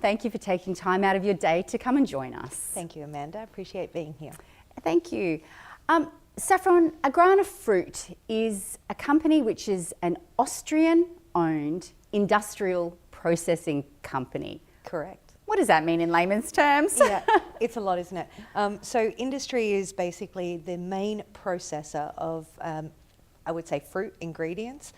thank you for taking time out of your day to come and join us. Thank you, Amanda. I appreciate being here. Thank you. Saffron, AGRANA Fruit is a company which is an Austrian-owned industrial processing company. Correct. What does that mean in layman's terms? Yeah, it's a lot, isn't it? So industry is basically the main processor of, I would say, fruit ingredients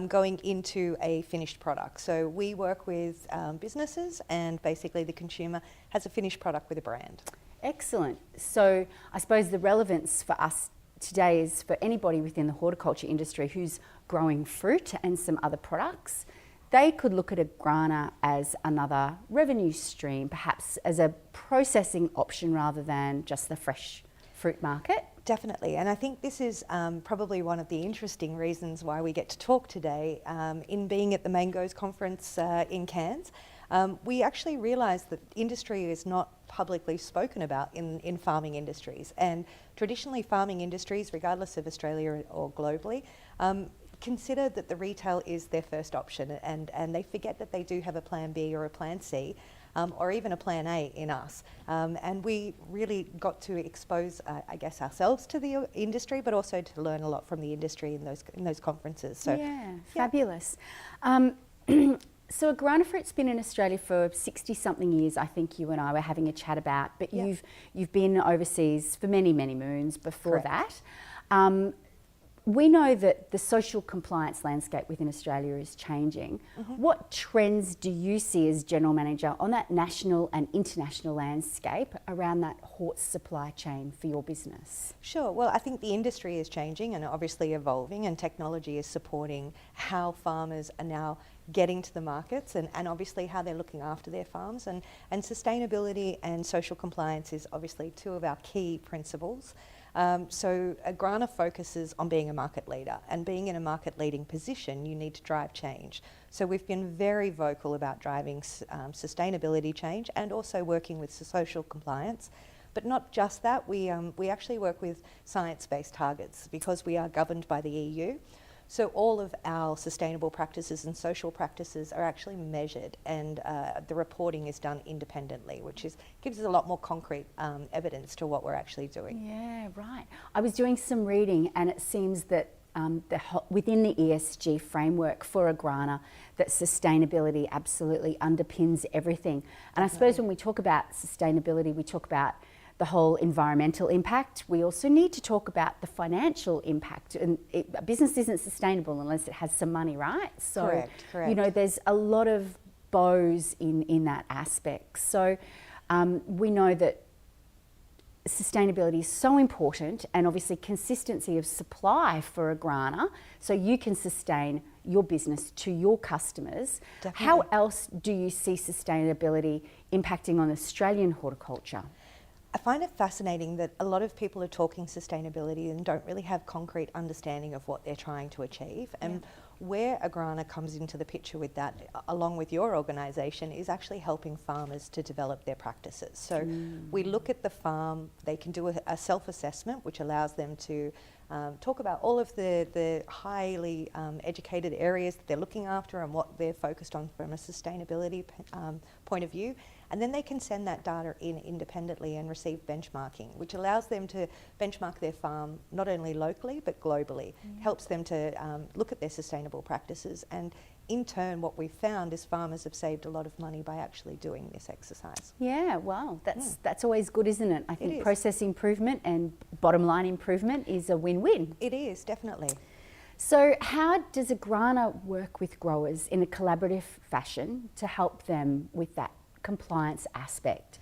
going into a finished product. So we work with businesses, and basically the consumer has a finished product with a brand. Excellent. So I suppose the relevance for us today is for anybody within the horticulture industry who's growing fruit and some other products. They could look at AGRANA as another revenue stream, perhaps as a processing option rather than just the fresh fruit market. Definitely, and I think this is probably one of the interesting reasons why we get to talk today. In being at the Mangoes conference in Cairns, we actually realised that industry is not publicly spoken about in farming industries, and traditionally farming industries, regardless of Australia or globally, consider that the retail is their first option, and they forget that they do have a plan B or a plan C, or even a plan A in us. And we really got to expose, I guess, ourselves to the industry, but also to learn a lot from the industry in those conferences. So, yeah, fabulous. So AGRANA Fruit's been in Australia for 60-something years, I think you and I were having a chat about, but you've been overseas for many, many moons before Correct. that. We know that the social compliance landscape within Australia is changing. What trends do you see as General Manager on that national and international landscape around that hort supply chain for your business? Sure. Well, I think the industry is changing and obviously evolving, and technology is supporting how farmers are now getting to the markets, and obviously how they're looking after their farms. And sustainability and social compliance is obviously two of our key principles. So AGRANA focuses on being a market leader, and being in a market leading position, you need to drive change. So we've been very vocal about driving sustainability change and also working with social compliance. But not just that, we actually work with science-based targets because we are governed by the EU. So all of our sustainable practices and social practices are actually measured, and the reporting is done independently, which gives us a lot more concrete evidence to what we're actually doing. Yeah, right. I was doing some reading, and it seems that within the ESG framework for AGRANA, that sustainability absolutely underpins everything. And I suppose when we talk about sustainability, we talk about the whole environmental impact. We also need to talk about the financial impact. And a business isn't sustainable unless it has some money, right? So, correct. you know, there's a lot of bows in that aspect. So we know that sustainability is so important, and obviously consistency of supply for AGRANA, so you can sustain your business to your customers. Definitely. How else do you see sustainability impacting on Australian horticulture? I find it fascinating that a lot of people are talking sustainability and don't really have concrete understanding of what they're trying to achieve. And where AGRANA comes into the picture with that, along with your organisation, is actually helping farmers to develop their practices. So we look at the farm, they can do a self-assessment, which allows them to talk about all of the highly educated areas that they're looking after and what they're focused on from a sustainability point of view. And then they can send that data in independently and receive benchmarking, which allows them to benchmark their farm not only locally but globally. Helps them to look at their sustainable practices, and in turn what we've found is farmers have saved a lot of money by actually doing this exercise. Yeah, wow, that's always good, isn't it? I think is. process improvement and bottom line improvement is a win-win. It is, definitely. So how does AGRANA work with growers in a collaborative fashion to help them with that compliance aspect?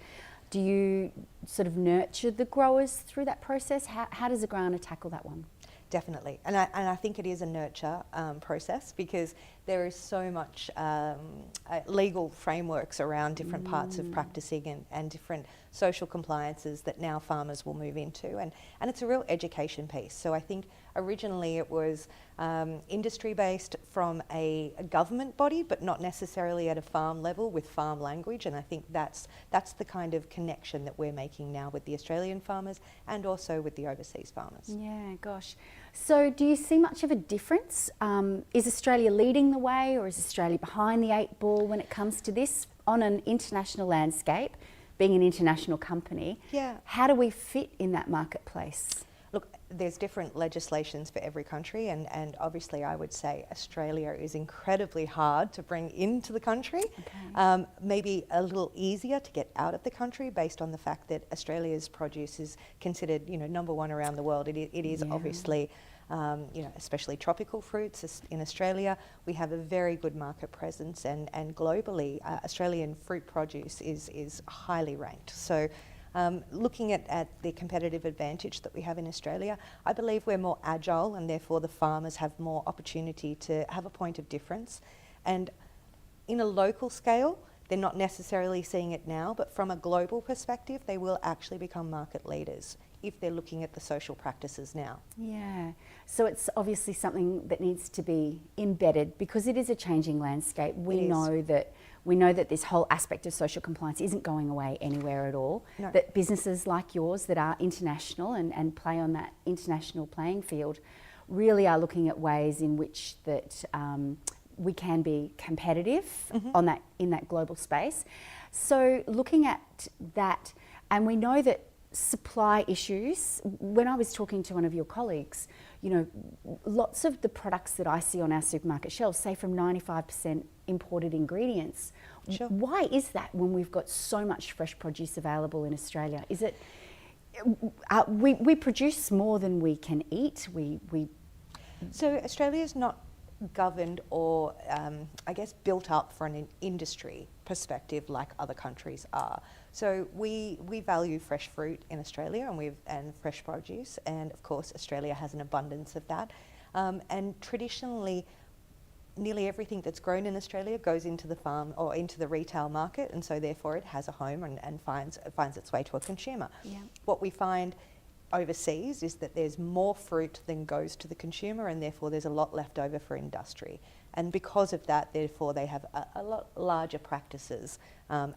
Do you sort of nurture the growers through that process? How does AGRANA tackle that one? Definitely, and I think it is a nurture process, because there is so much legal frameworks around different parts of practicing and different social compliances that now farmers will move into, and it's a real education piece. So I think originally it was industry based from a government body, but not necessarily at a farm level with farm language, and I think that's the kind of connection that we're making now with the Australian farmers and also with the overseas farmers. Yeah, gosh. So do you see much of a difference? Is Australia leading the way, or is Australia behind the 8 ball when it comes to this on an international landscape, being an international company, Yeah. how do we fit in that marketplace? Look, there's different legislations for every country, and obviously I would say Australia is incredibly hard to bring into the country. Okay. Maybe a little easier to get out of the country based on the fact that Australia's produce is considered, number one around the world. It is obviously, especially tropical fruits in Australia. We have a very good market presence, and globally, Australian fruit produce is highly ranked. So. Looking at the competitive advantage that we have in Australia, I believe we're more agile, and therefore the farmers have more opportunity to have a point of difference. And in a local scale, they're not necessarily seeing it now, but from a global perspective, they will actually become market leaders if they're looking at the social practices now. Yeah, so it's obviously something that needs to be embedded because it is a changing landscape. We know that this whole aspect of social compliance isn't going away anywhere at all. No. That businesses like yours that are international and play on that international playing field really are looking at ways in which that we can be competitive in that global space. So looking at that, and we know that supply issues, when I was talking to one of your colleagues, lots of the products that I see on our supermarket shelves say from 95% imported ingredients. Sure. Why is that when we've got so much fresh produce available in Australia? Is it we produce more than we can eat? So Australia's not governed or built up for an industry perspective like other countries are. So we value fresh fruit in Australia and fresh produce, and of course Australia has an abundance of that. And traditionally, nearly everything that's grown in Australia goes into the farm or into the retail market, and so therefore it has a home and finds its way to a consumer. Yeah. What we find overseas is that there's more fruit than goes to the consumer, and therefore there's a lot left over for industry. And because of that, therefore, they have a lot larger practices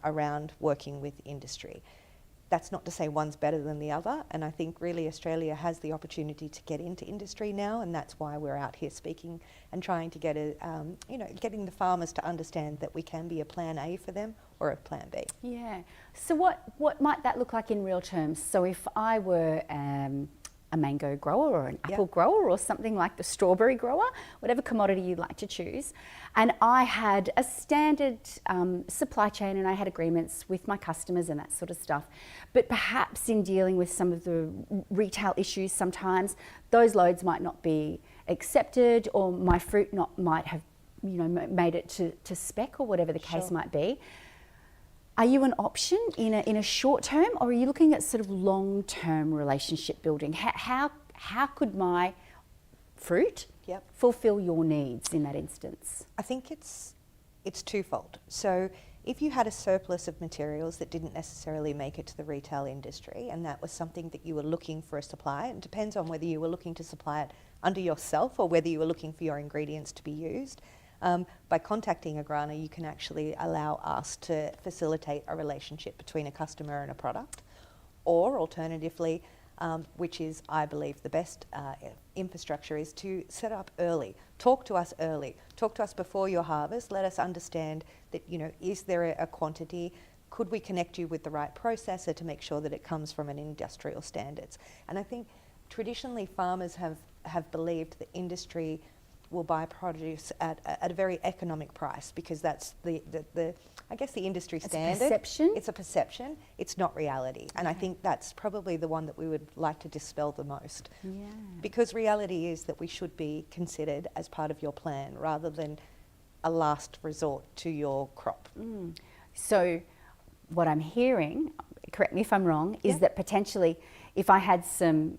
around working with industry. That's not to say one's better than the other, and I think really Australia has the opportunity to get into industry now, and that's why we're out here speaking and trying to get getting the farmers to understand that we can be a plan A for them or a plan B. Yeah. So what might that look like in real terms? So if I were a mango grower or an apple grower or something like the strawberry grower, whatever commodity you'd like to choose, and I had a standard supply chain and I had agreements with my customers and that sort of stuff, but perhaps in dealing with some of the retail issues sometimes those loads might not be accepted, or my fruit might have made it to spec or whatever the case might be. Are you an option in a short term, or are you looking at sort of long-term relationship building? How could my fruit fulfill your needs in that instance? I think it's twofold. So if you had a surplus of materials that didn't necessarily make it to the retail industry, and that was something that you were looking for a supply, it depends on whether you were looking to supply it under yourself or whether you were looking for your ingredients to be used. By contacting AGRANA, you can actually allow us to facilitate a relationship between a customer and a product, or alternatively, which is, I believe, the best infrastructure, is to set up early. Talk to us early. Talk to us before your harvest. Let us understand that, is there a quantity? Could we connect you with the right processor to make sure that it comes from an industrial standards? And I think traditionally farmers have believed that industry will buy produce at a very economic price, because that's the industry standard. It's a perception? It's a perception. It's not reality. And I think that's probably the one that we would like to dispel the most. Yeah. Because reality is that we should be considered as part of your plan rather than a last resort to your crop. So what I'm hearing, correct me if I'm wrong, is that potentially if I had some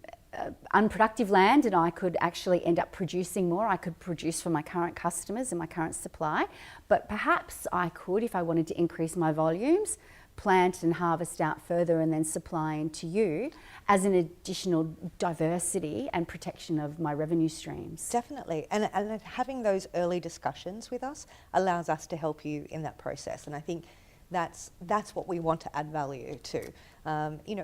unproductive land and I could actually end up producing more, I could produce for my current customers and my current supply, but perhaps I could, if I wanted to increase my volumes, plant and harvest out further and then supply into you as an additional diversity and protection of my revenue streams. Definitely, and having those early discussions with us allows us to help you in that process, and I think that's what we want to add value to.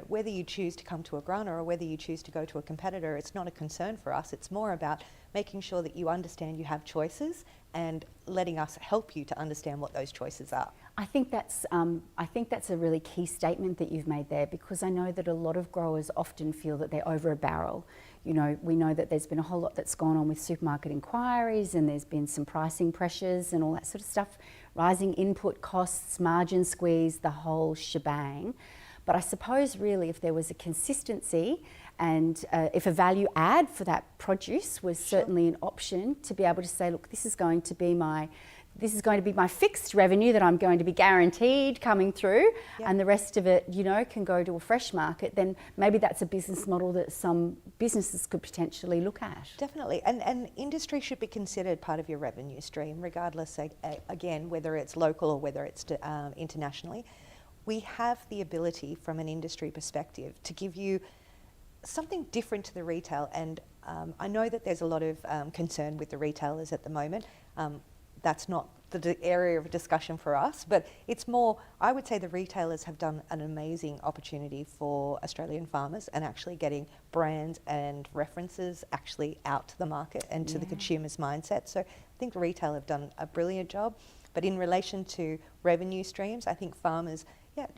Whether you choose to come to AGRANA or whether you choose to go to a competitor, it's not a concern for us. It's more about making sure that you understand you have choices and letting us help you to understand what those choices are. I think that's a really key statement that you've made there, because I know that a lot of growers often feel that they're over a barrel. You know, we know that there's been a whole lot that's gone on with supermarket inquiries, and there's been some pricing pressures and all that sort of stuff, rising input costs, margin squeeze, the whole shebang. But I suppose really if there was a consistency and if a value add for that produce was certainly an option, to be able to say, look, this is going to be my fixed revenue that I'm going to be guaranteed coming through, and the rest of it, you know, can go to a fresh market, then maybe that's a business model that some businesses could potentially look at. Definitely, and industry should be considered part of your revenue stream, regardless, again, whether it's local or whether it's internationally. We have the ability from an industry perspective to give you something different to the retail, and I know that there's a lot of concern with the retailers at the moment. That's not the area of discussion for us, but it's more, I would say the retailers have done an amazing opportunity for Australian farmers and actually getting brands and references actually out to the market and to the consumer's mindset. So I think retail have done a brilliant job. But in relation to revenue streams, I think farmers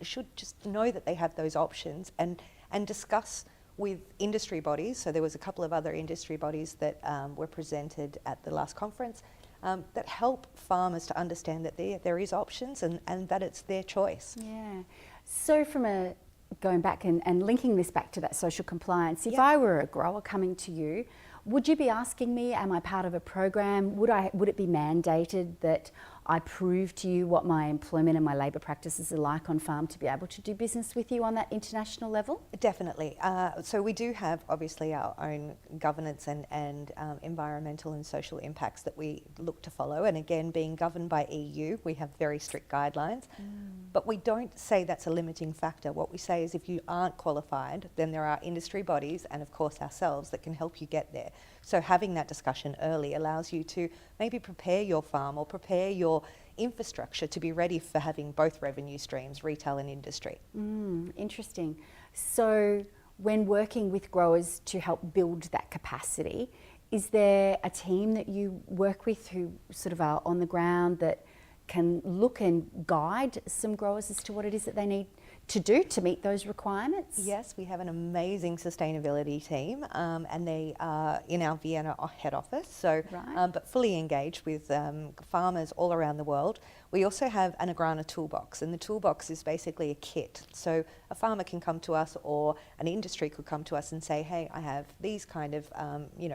should just know that they have those options and discuss with industry bodies. So there was a couple of other industry bodies that were presented at the last conference that help farmers to understand that there is options and that it's their choice. Yeah. So going back and linking this back to that social compliance, if I were a grower coming to you, would you be asking me, am I part of a program? Would it be mandated that I prove to you what my employment and my labour practices are like on farm to be able to do business with you on that international level? Definitely. So we do have obviously our own governance and environmental and social impacts that we look to follow. And again, being governed by EU, we have very strict guidelines. But we don't say that's a limiting factor. What we say is if you aren't qualified, then there are industry bodies and of course ourselves that can help you get there. So having that discussion early allows you to maybe prepare your farm or prepare your infrastructure to be ready for having both revenue streams, retail and industry. Interesting. So when working with growers to help build that capacity, is there a team that you work with who sort of are on the ground that can look and guide some growers as to what it is that they need to do to meet those requirements? Yes, we have an amazing sustainability team and they are in our Vienna head office, so but fully engaged with farmers all around the world. We also have an AGRANA toolbox, and the toolbox is basically a kit. So a farmer can come to us, or an industry could come to us and say, hey, I have these kind of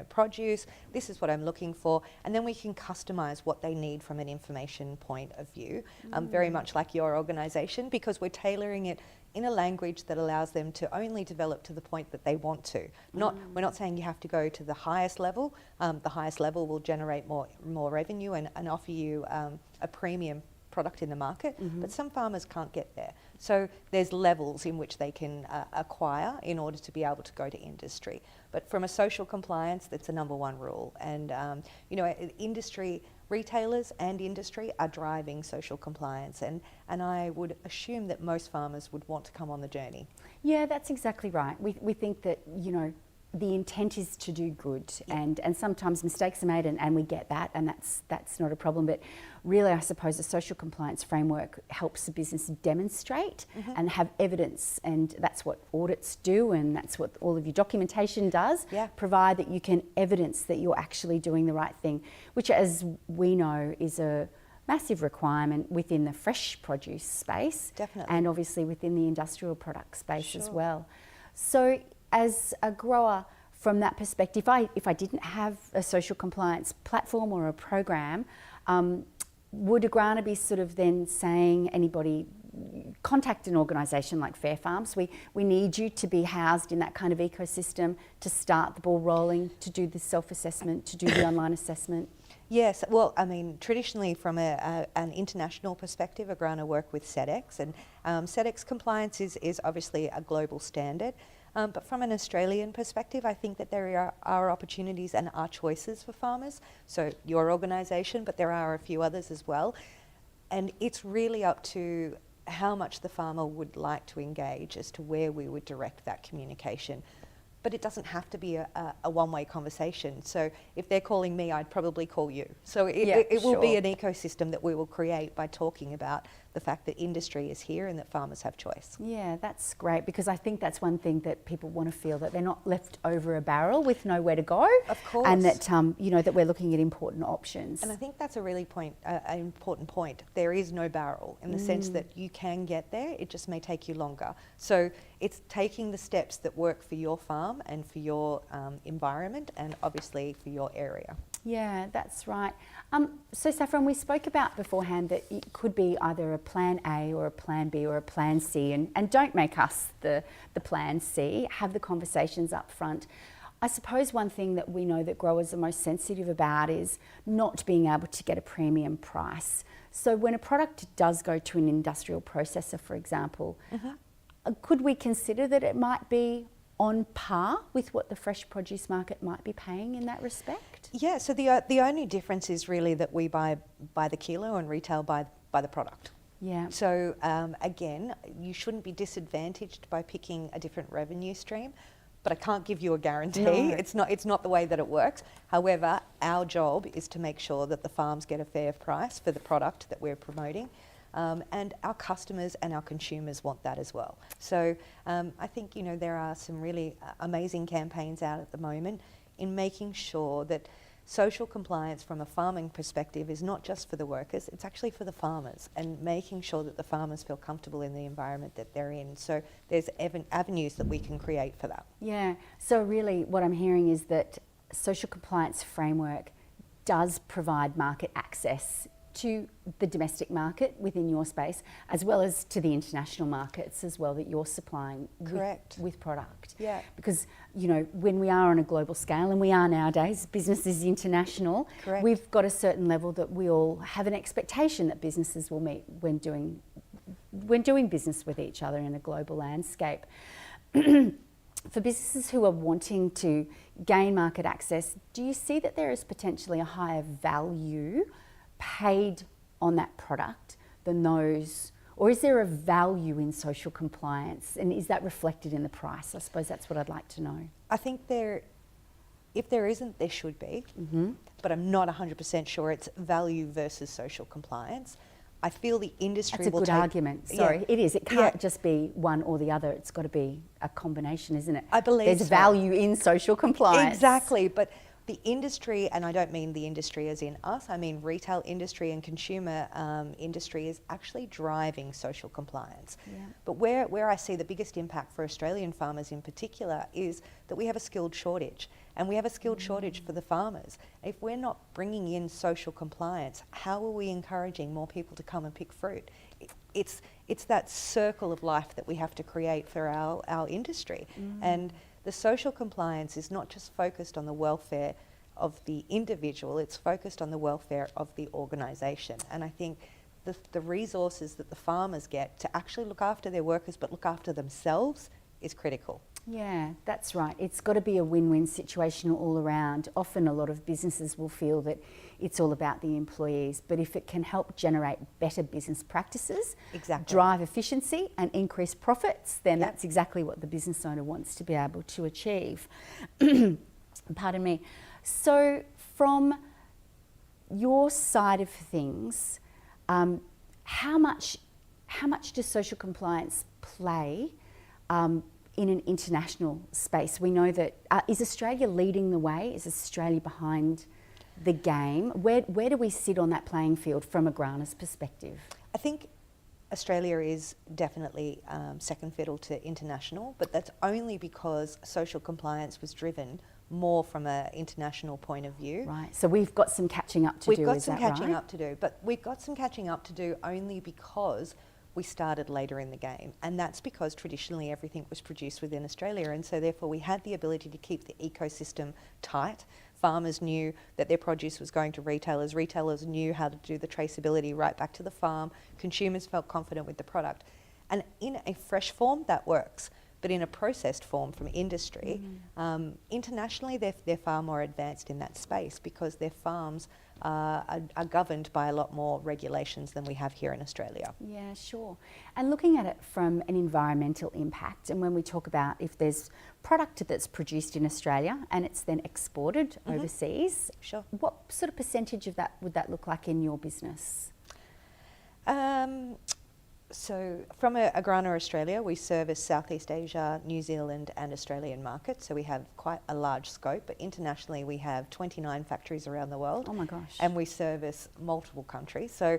produce, this is what I'm looking for, and then we can customise what they need from an information point of view, very much like your organisation, because we're tailoring it in a language that allows them to only develop to the point that they want to. We're not saying you have to go to the highest level. The highest level will generate more revenue and offer you a premium product in the market, but some farmers can't get there. So there's levels in which they can acquire in order to be able to go to industry. But from a social compliance, that's a number one rule. And industry, retailers and industry are driving social compliance, and I would assume that most farmers would want to come on the journey. Yeah, that's exactly right. We think that, the intent is to do good, and sometimes mistakes are made, and we get that, and that's not a problem. But really, I suppose a social compliance framework helps a business demonstrate and have evidence, and that's what audits do, and that's what all of your documentation does. Provide that you can evidence that you're actually doing the right thing, which, as we know, is a massive requirement within the fresh produce space, and obviously within the industrial product space as well. So as a grower, from that perspective, if I didn't have a social compliance platform or a program, would AGRANA be sort of then saying, anybody contact an organisation like Fair Farms, we need you to be housed in that kind of ecosystem to start the ball rolling, to do the self-assessment, to do the online assessment? Yes, well, I mean, traditionally from an international perspective, AGRANA work with SEDEX, and SEDEX compliance is obviously a global standard. But from an Australian perspective, I think that there are opportunities and are choices for farmers. So your organisation, but there are a few others as well. And it's really up to how much the farmer would like to engage as to where we would direct that communication. But it doesn't have to be a one-way conversation. So if they're calling me, I'd probably call you. So it will be an ecosystem that we will create by talking about the fact that industry is here and that farmers have choice. Yeah, that's great, because I think that's one thing that people want to feel, that they're not left over a barrel with nowhere to go. Of course. And that, you know, that we're looking at important options. And I think that's a really an important point. There is no barrel in the sense that you can get there, it just may take you longer. So it's taking the steps that work for your farm and for your environment and obviously for your area. Yeah, that's right. So Saffron, we spoke about beforehand that it could be either a plan A or a plan B or a plan C, and don't make us the plan C, have the conversations up front. I suppose one thing that we know that growers are most sensitive about is not being able to get a premium price. So when a product does go to an industrial processor, for example, could we consider that it might be on par with what the fresh produce market might be paying in that respect? Yeah, so the only difference is really that we buy by the kilo and retail by the product. Yeah. So again, you shouldn't be disadvantaged by picking a different revenue stream, but I can't give you a guarantee. No. It's not the way that it works. However, our job is to make sure that the farms get a fair price for the product that we're promoting. And our customers and our consumers want that as well. So I think, you know, there are some really amazing campaigns out at the moment in making sure that social compliance from a farming perspective is not just for the workers, it's actually for the farmers, and making sure that the farmers feel comfortable in the environment that they're in. So there's avenues that we can create for that. Yeah, so really what I'm hearing is that social compliance framework does provide market access to the domestic market within your space, as well as to the international markets as well that you're supplying with product. Yeah. Because, you know, when we are on a global scale, and we are nowadays, business is international, Correct. We've got a certain level that we all have an expectation that businesses will meet when doing business with each other in a global landscape. For businesses who are wanting to gain market access, do you see that there is potentially a higher value paid on that product than those, or is there a value in social compliance, and is that reflected in the price? I suppose that's what I'd like to know. I think if there isn't, there should be, but I'm not 100% sure it's value versus social compliance. I feel the industry That's a good argument. Sorry, it is. It can't just be one or the other. It's got to be a combination, isn't it? I believe there's so. value in social compliance. Exactly, but the industry, and I don't mean the industry as in us, I mean retail industry and consumer industry is actually driving social compliance. Yeah. But where I see the biggest impact for Australian farmers in particular is that we have a skilled shortage, and we have a skilled shortage for the farmers. If we're not bringing in social compliance, how are we encouraging more people to come and pick fruit? It's that circle of life that we have to create for our industry. And the social compliance is not just focused on the welfare of the individual, it's focused on the welfare of the organisation. And I think the resources that the farmers get to actually look after their workers but look after themselves is critical. Yeah, that's right. It's got to be a win-win situation all around. Often a lot of businesses will feel that it's all about the employees, but if it can help generate better business practices, drive efficiency and increase profits, then that's exactly what the business owner wants to be able to achieve. Pardon me. So from your side of things, how much does social compliance play in an international space? We know that, is Australia leading the way? Is Australia behind the game? Where do we sit on that playing field from AGRANA's perspective? I think Australia is definitely second fiddle to international, but that's only because social compliance was driven more from an international point of view. Right, so we've got some catching up to do, We've got is some that right? catching up to do, but we've got some catching up to do only because we started later in the game, and that's because traditionally everything was produced within Australia, and so therefore we had the ability to keep the ecosystem tight. Farmers knew that their produce was going to retailers, retailers knew how to do the traceability right back to the farm, consumers felt confident with the product. And in a fresh form, that works, but in a processed form from industry, internationally they're far more advanced in that space because their farms are governed by a lot more regulations than we have here in Australia. Yeah, sure. And looking at it from an environmental impact, and when we talk about if there's product that's produced in Australia and it's then exported overseas, Sure. What sort of percentage of that would that look like in your business? So from AGRANA Australia, we service Southeast Asia, New Zealand and Australian markets. So we have quite a large scope, but internationally we have 29 factories around the world. Oh my gosh. And we service multiple countries. So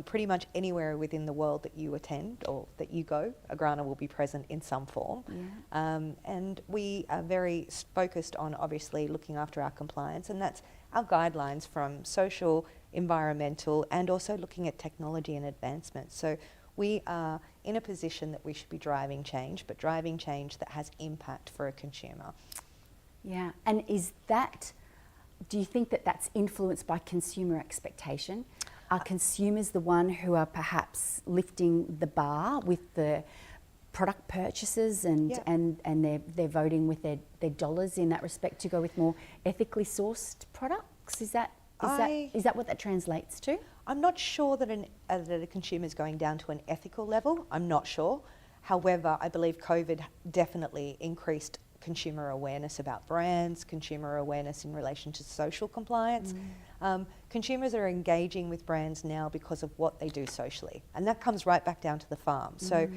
pretty much anywhere within the world that you attend or that you go, AGRANA will be present in some form. Yeah. And we are very focused on obviously looking after our compliance, and that's our guidelines from social, environmental, and also looking at technology and advancement. So we are in a position that we should be driving change, but driving change that has impact for a consumer. Yeah, and do you think that that's influenced by consumer expectation? Are consumers the one who are perhaps lifting the bar with the product purchases and they're voting with their dollars in that respect to go with more ethically sourced products? Is that what that translates to? I'm not sure that a consumer is going down to an ethical level. I'm not sure. However, I believe COVID definitely increased consumer awareness about brands, consumer awareness in relation to social compliance. Consumers are engaging with brands now because of what they do socially, and that comes right back down to the farm. So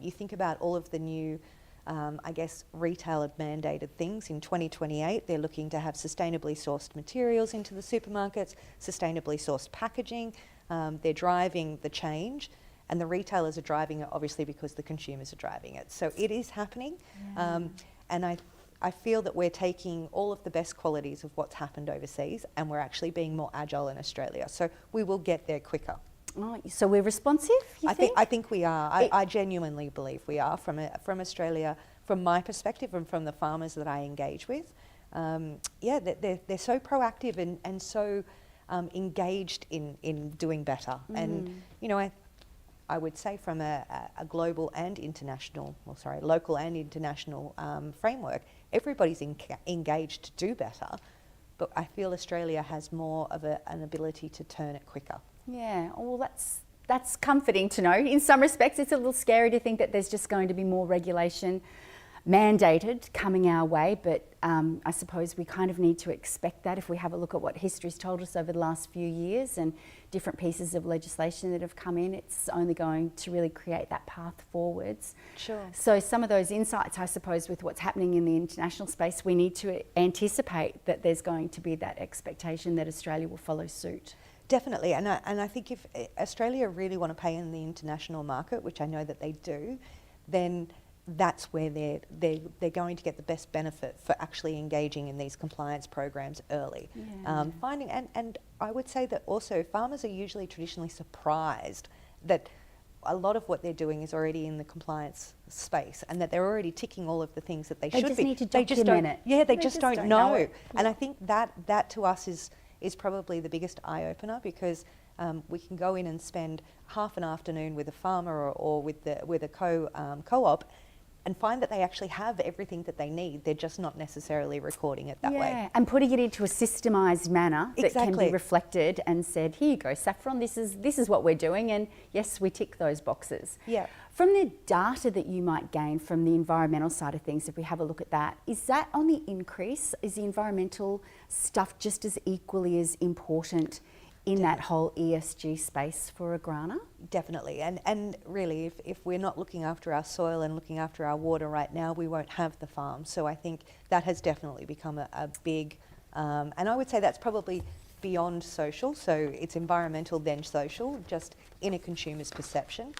you think about all of the new I guess retail mandated things. In 2028 they're looking to have sustainably sourced materials into the supermarkets, sustainably sourced packaging. They're driving the change, and the retailers are driving it obviously because the consumers are driving it. So it is happening. And I feel that we're taking all of the best qualities of what's happened overseas and we're actually being more agile in Australia. So we will get there quicker. Oh, so we're responsive, you think? I think we are. I genuinely believe we are from Australia, from my perspective and from the farmers that I engage with. They're so proactive and so engaged in doing better. And, you know, I would say from a global and international, local and international framework, everybody's engaged to do better. But I feel Australia has more of an ability to turn it quicker. Yeah, well, that's comforting to know. In some respects, it's a little scary to think that there's just going to be more regulation mandated coming our way, but I suppose we kind of need to expect that if we have a look at what history's told us over the last few years and different pieces of legislation that have come in. It's only going to really create that path forwards. Sure. So some of those insights, I suppose, with what's happening in the international space, we need to anticipate that there's going to be that expectation that Australia will follow suit. Definitely, and I think if Australia really want to play in the international market, which I know that they do, then that's where they're going to get the best benefit for actually engaging in these compliance programs early. Yeah. And I would say that also farmers are usually traditionally surprised that a lot of what they're doing is already in the compliance space and that they're already ticking all of the things that they should be. They just need to document it. Yeah, they just don't know. It. And I think that to us is probably the biggest eye-opener, because we can go in and spend half an afternoon with a farmer or with a co-op and find that they actually have everything that they need. They're just not necessarily recording it that way. Yeah, and putting it into a systemised manner that can be reflected and said, here you go, Saffron, this is what we're doing, and yes, we tick those boxes. Yeah. From the data that you might gain from the environmental side of things, if we have a look at that, is that on the increase? Is the environmental stuff just as equally as important in that whole ESG space for AGRANA? Definitely, and really if we're not looking after our soil and looking after our water right now, we won't have the farm. So I think that has definitely become a big, and I would say that's probably beyond social, so it's environmental then social, just in a consumer's perception.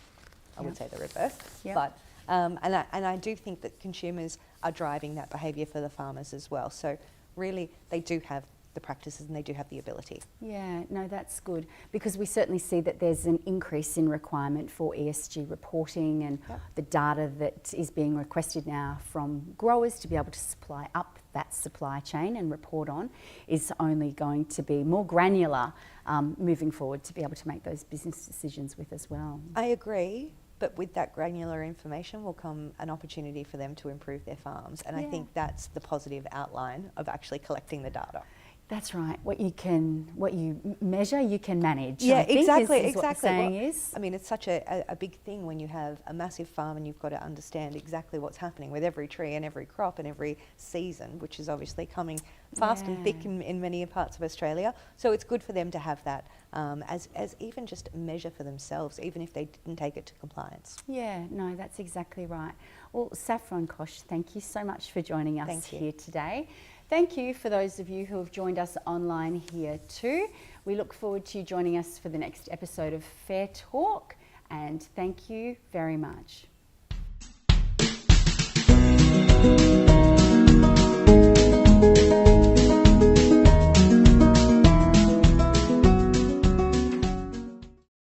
I would say the reverse, but and I do think that consumers are driving that behaviour for the farmers as well. So really they do have the practices and they do have the ability. Yeah, no, that's good, because we certainly see that there's an increase in requirement for ESG reporting, and the data that is being requested now from growers to be able to supply up that supply chain and report on is only going to be more granular moving forward to be able to make those business decisions with as well. I agree. But with that granular information will come an opportunity for them to improve their farms. And I think that's the positive outline of actually collecting the data. That's right. What you measure, you can manage. Yeah, I think exactly, is what the exactly. saying Well, is. I mean, it's such a big thing when you have a massive farm and you've got to understand exactly what's happening with every tree and every crop and every season, which is obviously coming fast and thick in many parts of Australia. So it's good for them to have that as even just a measure for themselves, even if they didn't take it to compliance. Yeah, no, that's exactly right. Well, Saffron Kosh, thank you so much for joining us Thank you. here today. Thank you for those of you who have joined us online here too. We look forward to you joining us for the next episode of Fair Talk, and thank you very much.